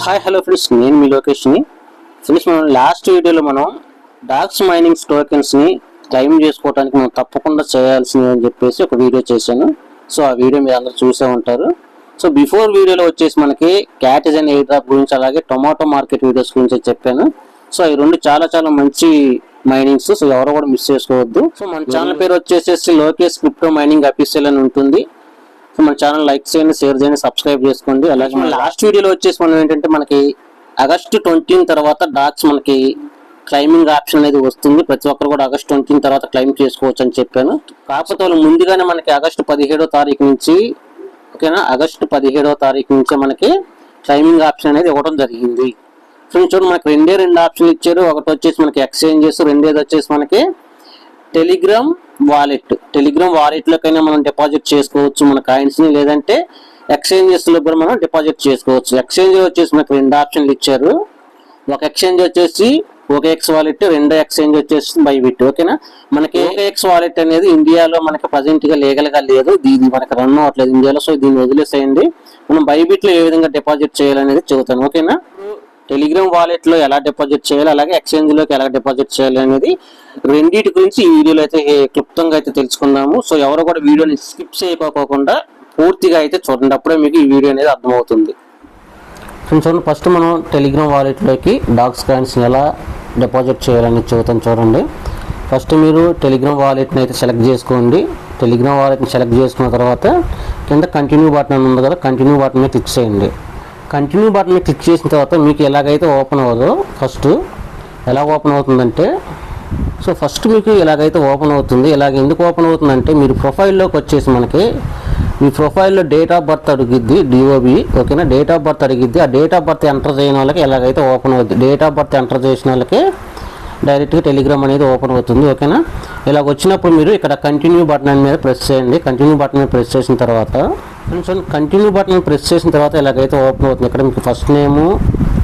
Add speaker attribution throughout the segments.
Speaker 1: Hi hello friends, నేను మీ లొకేషన్ని. Friends, మనం last వీడియోలో మనం డాక్స్ మైనింగ్ టోకెన్స్ని క్లెయిమ్ చేసుకోవడానికి మనం తప్పకుండా చేయాల్సింది అని చెప్పేసి ఒక వీడియో చేశాను. సో ఆ వీడియో మీరు అందరూ చూసే ఉంటారు. సో బిఫోర్ వీడియోలో వచ్చేసి మనకి క్యాటిజన్ ఎయిర్ డ్రాప్ గురించి, అలాగే టొమాటో మార్కెట్ వీడియోస్ గురించి చెప్పాను. సో ఈ రెండు చాలా చాలా మంచి మైనింగ్స్. సో ఎవరో కూడా మిస్ చేసుకోవద్దు. సో మన ఛానల్ పేరు వచ్చేసి లోకేష్ క్రిప్టో మైనింగ్ అఫీషియల్ అని ఉంటుంది. మన ఛానల్ లైక్ చేయండి, షేర్ చేయండి, సబ్స్క్రైబ్ చేసుకోండి. అలాగే మన లాస్ట్ వీడియోలో వచ్చేసి మనం ఏంటంటే మనకి ఆగస్టు 20 తర్వాత డాక్స్ మనకి క్లైమింగ్ ఆప్షన్ అనేది వస్తుంది. ప్రతి ఒక్కరు కూడా ఆగస్టు 20 తర్వాత క్లైమ్ చేసుకోవచ్చు అని చెప్పాను. కాకపోతే వాళ్ళు ముందుగానే మనకి ఆగస్టు 17వ తారీఖు నుంచి, ఓకేనా, ఆగస్టు 17వ తారీఖు నుంచే మనకి క్లైమింగ్ ఆప్షన్ అనేది ఇవ్వడం జరిగింది. ఫ్రెండ్స్ చూడండి, మనకి రెండు ఆప్షన్లు ఇచ్చారు. ఒకటి వచ్చేసి మనకి ఎక్స్చేంజెస్, రెండేది వచ్చేసి మనకి టెలిగ్రామ్ వాలెట్లోకైనా మనం డిపాజిట్ చేసుకోవచ్చు మన కాయిన్స్ని, లేదంటే ఎక్స్చేంజెస్లో కూడా మనం డిపాజిట్ చేసుకోవచ్చు. ఎక్స్చేంజ్ వచ్చేసి మనకు రెండు ఆప్షన్లు ఇచ్చారు. ఒక ఎక్స్చేంజ్ వచ్చేసి OKX వాలెట్, రెండో ఎక్స్చేంజ్ వచ్చేసి బైబిట్. ఓకేనా, మనకి OKX వాలెట్ అనేది ఇండియాలో మనకి ప్రజెంట్గా లీగల్గా లేదు, ఇది మనకి రన్ అవ్వట్లేదు ఇండియాలో. సో దీన్ని వదిలేసేయండి. మనం బైబిట్లో ఏ విధంగా డిపాజిట్ చేయాలనేది చెబుతాను. ఓకేనా, టెలిగ్రామ్ వాలెట్లో ఎలా డిపాజిట్ చేయాలి, అలాగే ఎక్స్చేంజ్లోకి ఎలా డిపాజిట్ చేయాలి అనేది రెండింటి గురించి ఈ వీడియోలో అయితే క్లుప్తంగా అయితే తెలుసుకుందాము. సో ఎవరు కూడా వీడియోని స్కిప్ చేయకోకుండా పూర్తిగా అయితే చూడండి, అప్పుడే మీకు ఈ వీడియో అనేది అర్థమవుతుంది. చూడండి, ఫస్ట్ మనం టెలిగ్రామ్ వాలెట్లోకి డాక్స్ కాయిన్స్ని ఎలా డిపాజిట్ చేయాలని చెబుతాను. చూడండి, ఫస్ట్ మీరు టెలిగ్రామ్ వాలెట్ని అయితే సెలెక్ట్ చేసుకోండి. టెలిగ్రామ్ వాలెట్ని సెలెక్ట్ చేసుకున్న తర్వాత కింద కంటిన్యూ బటన్ ఉంది కదా, కంటిన్యూ బటన్ మీద క్లిక్ చేయండి. కంటిన్యూ బటన్ మీద క్లిక్ చేసిన తర్వాత మీకు ఎలాగైతే ఓపెన్ అవ్వదో, ఫస్ట్ ఎలా ఓపెన్ అవుతుందంటే, సో ఫస్ట్ మీకు ఎలాగైతే ఓపెన్ అవుతుంది. ఇలాగ ఎందుకు ఓపెన్ అవుతుందంటే, మీరు ప్రొఫైల్లోకి వచ్చేసి మనకి మీ ప్రొఫైల్లో డేట్ ఆఫ్ బర్త్ అడుగుద్ది, DOB. ఓకేనా, డేట్ ఆఫ్ బర్త్ అడిగిద్ది. ఆ డేట్ ఆఫ్ బర్త్ ఎంటర్ చేయని వాళ్ళకి ఎలాగైతే ఓపెన్ అవుతుంది. డేట్ ఆఫ్ బర్త్ ఎంటర్ చేసిన వాళ్ళకి డైరెక్ట్గా టెలిగ్రామ్ అనేది ఓపెన్ అవుతుంది. ఓకేనా, ఇలాగ వచ్చినప్పుడు మీరు ఇక్కడ కంటిన్యూ బటన్ మీద ప్రెస్ చేయండి. కంటిన్యూ బటన్ మీద ప్రెస్ చేసిన తర్వాత కంటిన్యూ బటన్ ప్రెస్ చేసిన తర్వాత ఇలాగైతే ఓపెన్ అవుతుంది. ఇక్కడ మీకు ఫస్ట్ నేము,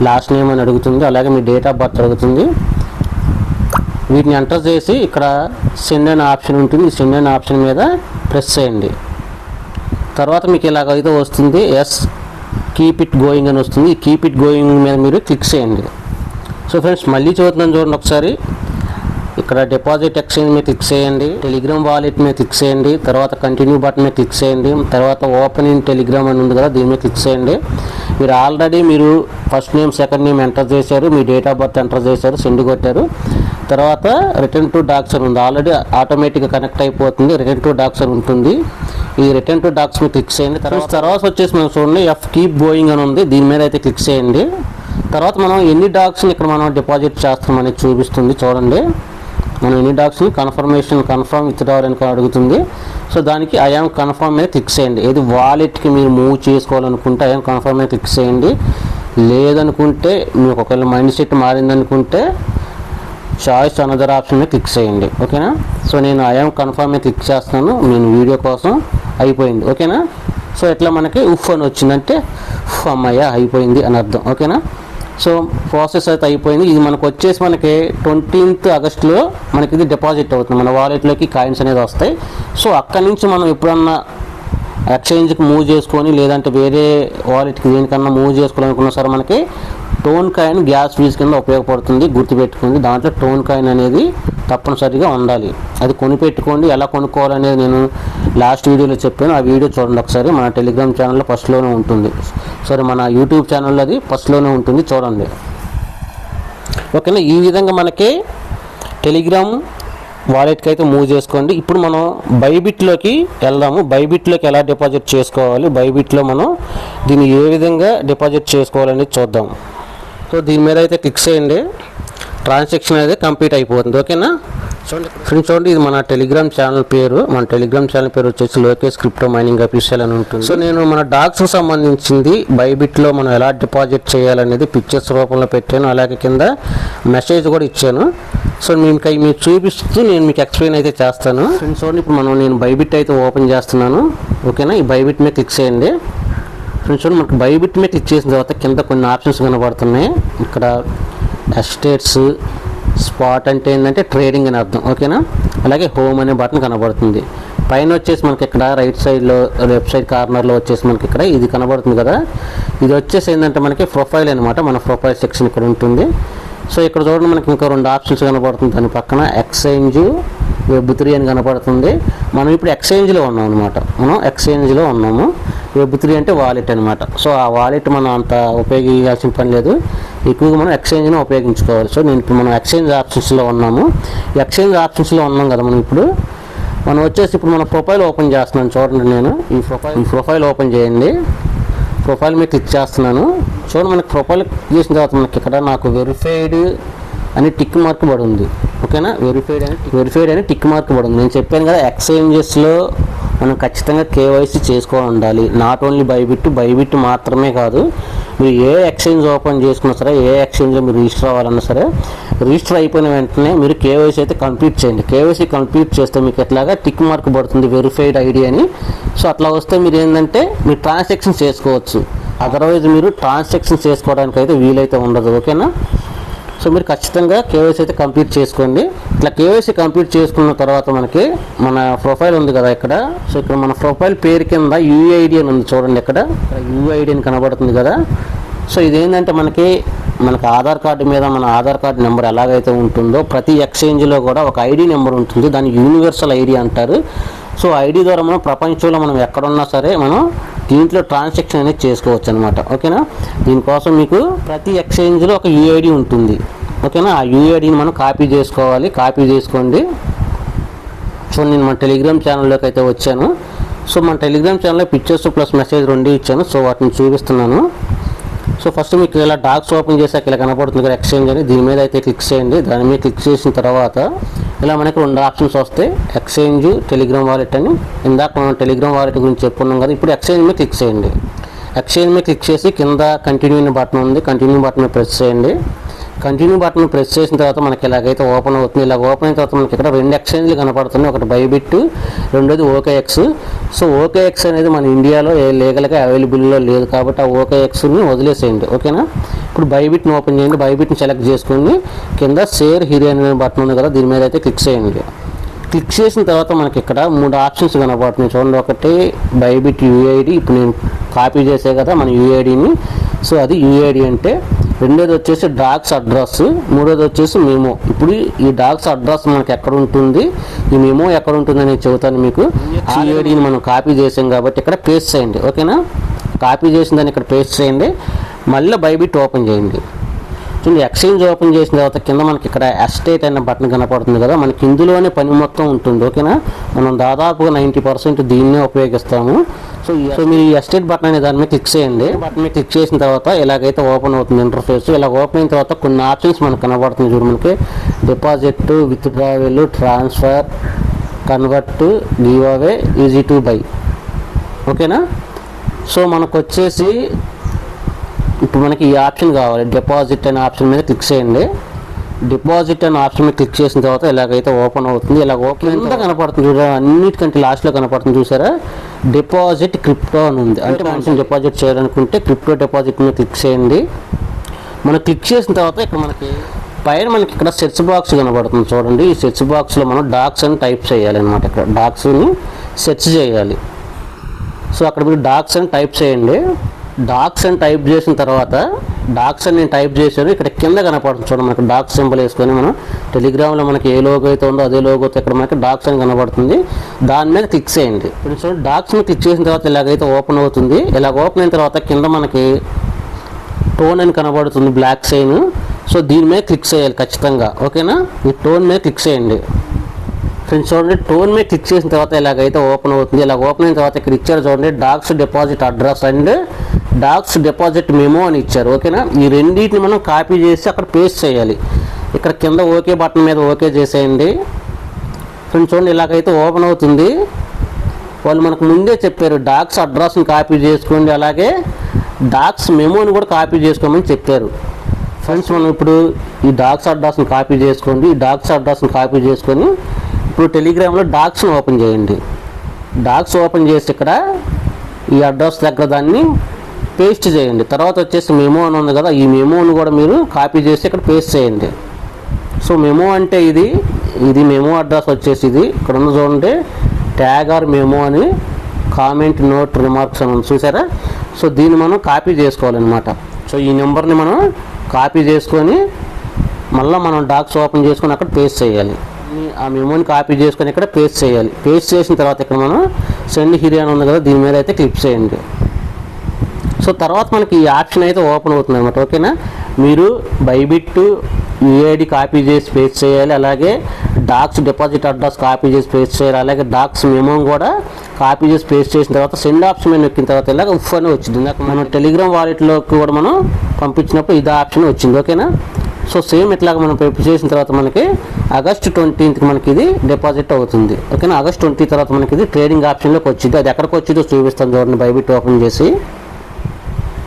Speaker 1: లాస్ట్ నేమ్ అని అడుగుతుంది, అలాగే మీ డేట్ ఆఫ్ బర్త్ అడుగుతుంది. వీటిని ఎంటర్ చేసి ఇక్కడ సెండ్ అనే ఆప్షన్ ఉంటుంది. ఈ సెండ్ అనే ఆప్షన్ మీద ప్రెస్ చేయండి. తర్వాత మీకు ఇలాగైతే వస్తుంది, ఎస్ కీప్ ఇట్ గోయింగ్ అని వస్తుంది. ఈ కీప్ ఇట్ గోయింగ్ మీద మీరు క్లిక్ చేయండి. సో ఫ్రెండ్స్, మళ్ళీ చూద్దాం చూడండి ఒకసారి. ఇక్కడ డిపాజిట్ ఎక్స్చేంజ్ మీద క్లిక్ చేయండి, టెలిగ్రామ్ వాలెట్ మీద క్లిక్ చేయండి, తర్వాత కంటిన్యూ బటన్ మీద క్లిక్ చేయండి, తర్వాత ఓపెన్ ఇన్ టెలిగ్రామ్ అని ఉంది కదా, దీని మీద క్లిక్ చేయండి. మీరు already first name, second name enter చేశారు, మీ డేట్ ఆఫ్ బర్త్ ఎంటర్ చేశారు, సెండ్ కొట్టారు. తర్వాత రిటర్న్ టు డాక్స్ అని ఉంది, ఆల్రెడీ ఆటోమేటిక్గా కనెక్ట్ అయిపోతుంది. రిటర్న్ టు డాక్స్ అని ఉంటుంది. ఈ రిటర్న్ టు డాక్స్ మీద క్లిక్ చేయండి. తర్వాత వచ్చేసి మనం చూడండి, ఎఫ్ కీప్ గోయింగ్ అని ఉంది, దీని మీద అయితే క్లిక్ చేయండి. తర్వాత మనం ఎన్ని డాక్స్ని ఇక్కడ మనం డిపాజిట్ చేస్తామని చూపిస్తుంది. చూడండి, మనం ఎన్ని డాక్స్ని కన్ఫర్మ్ విత్డ్రావల్ అని అడుగుతుంది. సో దానికి ఐఎమ్ కన్ఫర్మ్ మీద క్లిక్ చేయండి. ఏది వాలెట్కి మీరు మూవ్ చేసుకోవాలనుకుంటే ఐఎమ్ కన్ఫర్మ్ మీద క్లిక్ చేయండి. లేదనుకుంటే మీకు ఒకవేళ మైండ్ సెట్ మారిందనుకుంటే చాయిస్ అనదర్ ఆప్షన్ మీద క్లిక్ చేయండి. ఓకేనా, సో నేను ఐఎమ్ కన్ఫర్మ్ మీద క్లిక్ చేస్తున్నాను, నేను వీడియో కోసం. అయిపోయింది. ఓకేనా, సో ఎట్లా మనకి ఉఫ్ అని వచ్చిందంటే అమ్మయ్య అయిపోయింది అని అర్థం. ఓకేనా, సో ప్రాసెస్ అయితే అయిపోయింది. ఇది మనకు వచ్చేసి మనకి 20th ఆగస్టులో మనకి ఇది డిపాజిట్ అవుతుంది, మన వాలెట్లోకి కాయిన్స్ అనేది వస్తాయి. సో అక్కడి నుంచి మనం ఎప్పుడన్నా ఎక్స్చేంజ్కి మూవ్ చేసుకొని, లేదంటే వేరే వాలెట్కి దేనికన్నా మూవ్ చేసుకోవాలనుకున్నా సరే మనకి టోన్ కాయిన్ గ్యాస్ ఫీజు కింద ఉపయోగపడుతుంది. గుర్తుపెట్టుకుంది, దాంట్లో టోన్ కాయిన్ అనేది తప్పనిసరిగా ఉండాలి. అది కొనిపెట్టుకోండి. ఎలా కొనుక్కోవాలనేది నేను లాస్ట్ వీడియోలో చెప్పాను, ఆ వీడియో చూడండి ఒకసారి. మన టెలిగ్రామ్ ఛానల్లో ఫస్ట్లోనే ఉంటుంది, సరే మన యూట్యూబ్ ఛానల్లో అది ఫస్ట్లోనే ఉంటుంది, చూడండి. ఓకేనా, ఈ విధంగా మనకి టెలిగ్రామ్ వాలెట్కి అయితే మూవ్ చేసుకోండి. ఇప్పుడు మనం బైబిట్లోకి వెళ్దాము. బైబిట్లోకి ఎలా డిపాజిట్ చేసుకోవాలి, బైబిట్లో మనం దీన్ని ఏ విధంగా డిపాజిట్ చేసుకోవాలని చూద్దాం. సో దీని మీద అయితే క్లిక్ చేయండి. ట్రాన్సాక్షన్ అయితే కంప్లీట్ అయిపోతుంది. ఓకేనా, ఫ్రెండ్స్ చూడండి, ఇది మన టెలిగ్రామ్ ఛానల్ పేరు. మన టెలిగ్రామ్ ఛానల్ పేరు వచ్చేసి లోకేష్ క్రిప్టో మైనింగ్ అఫీషియల్ అని ఉంటుంది. సో నేను మన డాక్స్కి సంబంధించింది బైబిట్లో మనం ఎలా డిపాజిట్ చేయాలనేది పిక్చర్స్ రూపంలో పెట్టాను, అలాగే కింద మెసేజ్ కూడా ఇచ్చాను. సో మీకు చూపిస్తూ నేను మీకు ఎక్స్ప్లెయిన్ అయితే చేస్తాను. ఫ్రెండ్స్ చూడండి, ఇప్పుడు నేను బైబిట్ అయితే ఓపెన్ చేస్తున్నాను. ఓకేనా, ఈ బైబిట్ మీద క్లిక్ చేయండి. ఫ్రెండ్స్ చూడండి, మనకు బైబిట్ మీద క్లిక్ చేసిన తర్వాత కింద కొన్ని ఆప్షన్స్ కనబడుతున్నాయి. ఇక్కడ ఎస్టేట్స్, స్పాట్ అంటే ఏంటంటే ట్రేడింగ్ అని అర్థం. ఓకేనా, అలాగే హోమ్ అనే బటన్ కనబడుతుంది. పైన వచ్చేసి మనకి ఇక్కడ రైట్ సైడ్లో, లెఫ్ట్ సైడ్ కార్నర్లో వచ్చేసి మనకి ఇక్కడ ఇది కనబడుతుంది కదా, ఇది వచ్చేసి ఏంటంటే మనకి ప్రొఫైల్ అనమాట, మన ప్రొఫైల్ సెక్షన్ ఇక్కడ ఉంటుంది. సో ఇక్కడ చూడండి మనకి ఇంకా 2 ఆప్షన్స్ కనపడుతుంది. దాని పక్కన ఎక్స్చేంజ్ వెబ్3 అని కనపడుతుంది. మనం ఇప్పుడు ఎక్స్చేంజ్లో ఉన్నాం అనమాట, మనం ఎక్స్చేంజ్లో ఉన్నాము. వెబ్3 అంటే వాలెట్ అనమాట. సో ఆ వాలెట్ మనం అంత ఉపయోగించాల్సిన పని లేదు, ఎక్కువగా మనం ఎక్స్చేంజ్ని ఉపయోగించుకోవాలి. సో నేను ఇప్పుడు మనం ఎక్స్చేంజ్ ఆప్షన్స్లో ఉన్నాము. ఎక్స్చేంజ్ ఆప్షన్స్లో ఉన్నాం కదా మనం ఇప్పుడు. మనం వచ్చేసి ఇప్పుడు మన ప్రొఫైల్ ఓపెన్ చేస్తున్నాను. చూడండి, నేను ఈ ప్రొఫైల్ ఓపెన్ చేయండి. ప్రొఫైల్ మీద క్లిక్ చేస్తున్నాను. చూడండి, మనకి ప్రొఫైల్ చేసిన తర్వాత మనకి ఇక్కడ నాకు వెరిఫైడ్ అని టిక్ మార్క్ పడి ఉంది. ఓకేనా, వెరిఫైడ్ అని టిక్ మార్క్ పడి ఉంది. నేను చెప్పాను కదా, ఎక్స్చేంజెస్లో మనం ఖచ్చితంగా కేవైసీ చేసుకోవాలి ఉండాలి. నాట్ ఓన్లీ బైబిట్ మాత్రమే కాదు, మీరు ఏ ఎక్స్చేంజ్ ఓపెన్ చేసుకున్నా సరే, ఏ ఎక్స్చేంజ్లో మీరు రిజిస్టర్ అవ్వాలన్నా సరే, రిజిస్టర్ అయిపోయిన వెంటనే మీరు కేవైసీ అయితే కంప్లీట్ చేయండి. కేవైసీ కంప్లీట్ చేస్తే మీకు ఎట్లాగా టిక్ మార్క్ పడుతుంది వెరిఫైడ్ ఐడి అని. సో అట్లా వస్తే మీరు ఏంటంటే మీరు ట్రాన్సాక్షన్ చేసుకోవచ్చు. అదర్వైజ్ మీరు ట్రాన్సాక్షన్ చేసుకోవడానికి అయితే వీలైతే ఉండదు. ఓకేనా, సో మీరు ఖచ్చితంగా కేవైసీ అయితే కంప్లీట్ చేసుకోండి. ఇట్లా కేవైసీ కంప్లీట్ చేసుకున్న తర్వాత మనకి మన ప్రొఫైల్ ఉంది కదా ఇక్కడ. సో ఇక్కడ మన ప్రొఫైల్ పేరు కింద యూఐడి అని ఉంది చూడండి, ఇక్కడ యూఐడి అని కనబడుతుంది కదా. సో ఇదేంటంటే మనకి ఆధార్ కార్డు మీద మన ఆధార్ కార్డు నెంబర్ ఎలాగైతే ఉంటుందో ప్రతి ఎక్స్చేంజ్లో కూడా ఒక ఐడి నెంబర్ ఉంటుంది. దాన్ని యూనివర్సల్ ఐడి అంటారు. సో ఐడి ద్వారా మనం ప్రపంచంలో మనం ఎక్కడున్నా సరే మనం దీంట్లో ట్రాన్సాక్షన్ అనేది చేసుకోవచ్చు అనమాట. ఓకేనా, దీనికోసం మీకు ప్రతి ఎక్స్చేంజ్లో ఒక యూఐడి ఉంటుంది. ఓకేనా, ఆ యూఐడిని మనం కాపీ చేసుకోవాలి. కాపీ చేసుకోండి. సో నేను మన టెలిగ్రామ్ ఛానల్లోకి అయితే వచ్చాను. సో మన టెలిగ్రామ్ ఛానల్లో పిక్చర్స్ ప్లస్ మెసేజ్ 2 ఇచ్చాను. సో వాటిని చూపిస్తున్నాను. సో ఫస్ట్ మీకు ఇలా డాక్స్ ఓపెన్ చేసాక ఇలా కనపడుతుంది కదా ఎక్స్చేంజ్ అని, దీని మీద అయితే క్లిక్ చేయండి. దాని మీద క్లిక్ చేసిన తర్వాత ఇలా మనకి 2 ఆప్షన్స్ వస్తాయి, ఎక్స్చేంజ్, టెలిగ్రామ్ వాలెట్ అని. ఇందాక మనం టెలిగ్రామ్ వాలెట్ గురించి చెప్పుకున్నాం కదా. ఇప్పుడు ఎక్స్చేంజ్ మీద క్లిక్ చేయండి. ఎక్స్చేంజ్ మీద క్లిక్ చేసి కింద కంటిన్యూ అనే బటన్ ఉంది, కంటిన్యూ బటన్ మీద ప్రెస్ చేయండి. కంటిన్యూ బటన్ ప్రెస్ చేసిన తర్వాత మనకి ఇలాగైతే ఓపెన్ అవుతుంది. ఇలా ఓపెన్ అయిన తర్వాత మనకి ఇక్కడ 2 ఎక్స్చేంజ్లు కనపడుతున్నాయి. ఒకటి బైబిట్, రెండోది OKX. సో OKX అనేది మన ఇండియాలో లీగల్గా అవైలబుల్లో లేదు కాబట్టి ఆ OKXని వదిలేసేయండి. ఓకేనా, ఇప్పుడు బైబిట్ని ఓపెన్ చేయండి. బైబిట్ని సెలెక్ట్ చేసుకుని కింద షేర్ హియర్ అనే బటన్ ఉంది కదా, దీని మీద అయితే క్లిక్ చేయండి. క్లిక్ చేసిన తర్వాత మనకి ఇక్కడ 3 ఆప్షన్స్ కనపడుతున్నాయి చూడండి. ఒకటి బైబిట్ యూఐడి, ఇప్పుడు నేను కాపీ చేసే కదా మన యూఐడిని. సో అది యూఐడి అంటే. రెండోది వచ్చేసి డాక్స్ అడ్రస్, మూడోది వచ్చేసి మెమో. ఇప్పుడు ఈ డాక్స్ అడ్రస్ మనకి ఎక్కడ ఉంటుంది, ఈ మెమో ఎక్కడ ఉంటుందని నేను చెబుతాను మీకు. యూఐడిని మనం కాపీ చేసాం కాబట్టి ఇక్కడ పేస్ట్ చేయండి. ఓకేనా, కాపీ చేసిన దాన్ని ఇక్కడ పేస్ట్ చేయండి. మళ్ళీ బైబిట్ ఓపెన్ చేయండి. చూడండి, ఎక్స్చేంజ్ ఓపెన్ చేసిన తర్వాత కింద మనకి ఇక్కడ ఎస్టేట్ అనే బటన్ కనపడుతుంది కదా, మనకి ఇందులోనే పని మొత్తం ఉంటుంది. ఓకేనా, మనం దాదాపుగా 90% దీన్నే ఉపయోగిస్తాము. సో మీరు ఈ ఎస్టేట్ బటన్ అనే దాని మీద క్లిక్ చేయండి. బటన్ మీద క్లిక్ చేసిన తర్వాత ఇలాగైతే ఓపెన్ అవుతుంది ఇంటర్ఫేస్. ఇలా ఓపెన్ అయిన తర్వాత కొన్ని ఆప్షన్స్ మనకు కనబడుతుంది చూడు. మనకి deposit, withdrawal, transfer, convert, give away, easy to buy. ఓకేనా, సో మనకు వచ్చేసి ఇప్పుడు మనకి ఈ ఆప్షన్ కావాలి, డిపాజిట్ అనే ఆప్షన్ మీద క్లిక్ చేయండి. డిపాజిట్ అనే ఆప్షన్ మీద క్లిక్ చేసిన తర్వాత ఇలాగైతే ఓపెన్ అవుతుంది. ఇలా ఓపెన్ ఎంత కనపడుతుంది చూసారా, అన్నిటికంటే లాస్ట్లో కనపడుతుంది చూసారా, డిపాజిట్ క్రిప్టో అని ఉంది. అంటే మనం డిపాజిట్ చేయాలనుకుంటే క్రిప్టో డిపాజిట్ మీద క్లిక్ చేయండి. మనం క్లిక్ చేసిన తర్వాత ఇక్కడ మనకి పైన మనకి ఇక్కడ సెర్చ్ బాక్స్ కనబడుతుంది చూడండి. ఈ సెర్చ్ బాక్స్లో మనం డాక్స్ అని టైప్ చేయాలి అనమాట. ఇక్కడ డాక్స్ని సెర్చ్ చేయాలి. సో అక్కడ మీరు డాక్స్ అని టైప్ చేయండి. డాక్స్ అని టైప్ చేసిన తర్వాత డాక్స్ అని నేను టైప్ చేశాను. ఇక్కడ కింద కనపడుతుంది చూడండి, మనకి డాక్స్ సింబల్ వేసుకొని మనం టెలిగ్రామ్లో మనకి ఏ లోగో అయితే ఉందో అదే లోగోతో ఇక్కడ మనకి డాక్స్ అని కనబడుతుంది. దాని మీద క్లిక్ చేయండి. ఇప్పుడు చూడండి, డాక్స్ మీద క్లిక్ చేసిన తర్వాత ఇలాగైతే ఓపెన్ అవుతుంది. ఇలా ఓపెన్ అయిన తర్వాత కింద మనకి టోన్ అని కనబడుతుంది, బ్లాక్ సైన్. సో దీని మీద క్లిక్ చేయాలి ఖచ్చితంగా. ఓకేనా, ఈ టోన్ మీద క్లిక్ చేయండి. ఫ్రెండ్స్ చూడండి, టోన్ మీద క్లిక్ చేసిన తర్వాత ఇలాగైతే ఓపెన్ అవుతుంది. ఇలా ఓపెన్ అయిన తర్వాత ఇక్కడ ఇచ్చారు చూడండి, docs deposit address and docs deposit memo అని ఇచ్చారు. ఓకేనా, ఈ రెండింటిని మనం కాపీ చేసి అక్కడ పేస్ట్ చేయాలి. ఇక్కడ కింద ఓకే బటన్ మీద ఓకే చేసేయండి. ఫ్రెండ్స్ చూడండి, ఇలాగైతే ఓపెన్ అవుతుంది. వాళ్ళు మనకు ముందే చెప్పారు డాక్స్ అడ్రస్ని కాపీ చేసుకోండి, అలాగే డాక్స్ మెమోని కూడా కాపీ చేసుకోమని చెప్పారు. ఫ్రెండ్స్ మనం ఇప్పుడు ఈ డాక్స్ అడ్రస్ని కాపీ చేసుకోండి. ఈ డాక్స్ అడ్రస్ని కాపీ చేసుకొని ఇప్పుడు టెలిగ్రామ్లో డాక్స్ని ఓపెన్ చేయండి. డాక్స్ ఓపెన్ చేసి ఇక్కడ ఈ అడ్రస్ దగ్గర దాన్ని పేస్ట్ చేయండి. తర్వాత వచ్చేసి మెమో అని ఉంది కదా, ఈ మెమోని కూడా మీరు కాపీ చేసి ఇక్కడ పేస్ట్ చేయండి. సో మెమో అంటే ఇది మెమో అడ్రస్ వచ్చేసి ఇది ఇక్కడ ఉన్న చూడండి, ట్యాగ్ ఆర్ మెమో అని కామెంట్ నోట్ రిమార్క్స్ అని ఉంది చూసారా. సో దీన్ని మనం కాపీ చేసుకోవాలన్నమాట. సో ఈ నెంబర్ని మనం కాపీ చేసుకొని మళ్ళీ మనం డాక్స్ ఓపెన్ చేసుకొని అక్కడ పేస్ట్ చేయాలి. ఆ మెమోని కాపీ చేసుకొని ఇక్కడ పేస్ట్ చేయాలి. పేస్ట్ చేసిన తర్వాత ఇక్కడ మనం సెండ్ హియర్ అని ఉంది కదా, దీని మీద అయితే క్లిక్ చేయండి. సో తర్వాత మనకి ఈ ఆప్షన్ అయితే ఓపెన్ అవుతుంది అనమాట. ఓకేనా, మీరు బైబిట్ యూఐడి కాపీ చేసి పేస్ట్ చేయాలి, అలాగే డాక్స్ డిపాజిట్ అడ్రస్ కాపీ చేసి పేస్ట్ చేయాలి, అలాగే డాక్స్ మెమో కూడా కాపీ చేసి పేస్ట్ చేసిన తర్వాత సెండ్ ఆప్షన్ మీద నొక్కిన తర్వాత ఇలాగ ఉఫ్ అని వచ్చింది. ఇందాక మనం టెలిగ్రామ్ వాలెట్లోకి కూడా మనం పంపించినప్పుడు ఇది ఆప్షన్ వచ్చింది. ఓకేనా, సో సేమ్ ఇట్లాగ మనం పేపర్ చేసిన తర్వాత మనకి ఆగస్ట్ 20కి మనకి ఇది డిపాజిట్ అవుతుంది. ఓకేనా, ఆగస్ట్ 20 తర్వాత మనకి ఇది ట్రేడింగ్ ఆప్షన్లోకి వచ్చింది. అది ఎక్కడికి వచ్చిందో చూపిస్తాను చూడండి. బైబిట్ ఓపెన్ చేసి,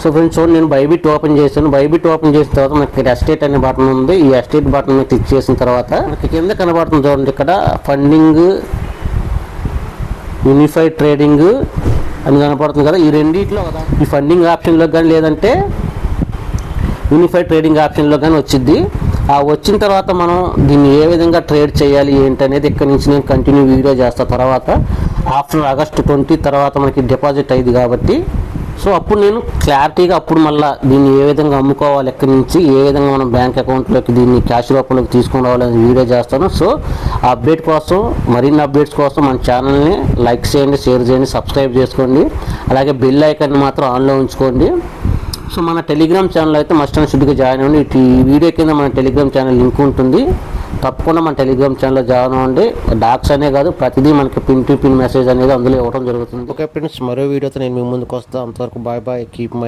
Speaker 1: సో ఫ్రెండ్స్ చూడండి, నేను బైబిట్ ఓపెన్ చేశాను. బైబిట్ ఓపెన్ చేసిన తర్వాత మనకి ఎస్టేట్ అనే బటన్ ఉంది. ఈ ఎస్టేట్ బటన్ మీద క్లిక్ చేసిన తర్వాత మనకి కింద కనబడుతుంది చూడండి, ఇక్కడ ఫండింగ్, యూనిఫైడ్ ట్రేడింగ్ అని కనపడుతుంది కదా. ఈ రెండిట్లో ఈ ఫండింగ్ ఆప్షన్లో కానీ లేదంటే యూనిఫైడ్ ట్రేడింగ్ ఆప్షన్లో కానీ వచ్చింది. ఆ వచ్చిన తర్వాత మనం దీన్ని ఏ విధంగా ట్రేడ్ చేయాలి ఏంటనేది ఇక్కడ నుంచి నేను కంటిన్యూ వీడియో చేస్తాను. తర్వాత ఆఫ్టర్ ఆగస్ట్ 20 తర్వాత మనకి డిపాజిట్ అయింది కాబట్టి, సో అప్పుడు నేను క్లారిటీగా అప్పుడు మళ్ళీ దీన్ని ఏ విధంగా అమ్ముకోవాలి, ఎక్కడి నుంచి ఏ విధంగా మనం బ్యాంక్ అకౌంట్లోకి దీన్ని క్యాష్ రూపంలోకి తీసుకుని రావాలని వీడియో చేస్తాను. సో ఆ అప్డేట్ కోసం, మరిన్ని అప్డేట్స్ కోసం మన ఛానల్ని లైక్ చేయండి, షేర్ చేయండి, సబ్స్క్రైబ్ చేసుకోండి, అలాగే బెల్ ఐకాన్ని మాత్రం ఆన్లో ఉంచుకోండి. సో మన టెలిగ్రామ్ ఛానల్ అయితే మస్ట్ అండ్ షుడ్గా జాయిన్ అవ్వండి. ఈ వీడియో కింద మన టెలిగ్రామ్ ఛానల్ లింక్ ఉంటుంది, తప్పకుండా మన టెలిగ్రామ్ ఛానల్లో జాయిన్ అవ్వండి. డాక్స్ అనే కాదు, ప్రతిదీ మనకి పిన్ టు పిన్ మెసేజ్ అనేది అందులో ఇవ్వడం జరుగుతుంది. ఓకే ఫ్రెండ్స్, మరో వీడియోతో నేను మీ ముందుకు వస్తాను. అంతవరకు బాయ్ బాయ్, కీప్ మై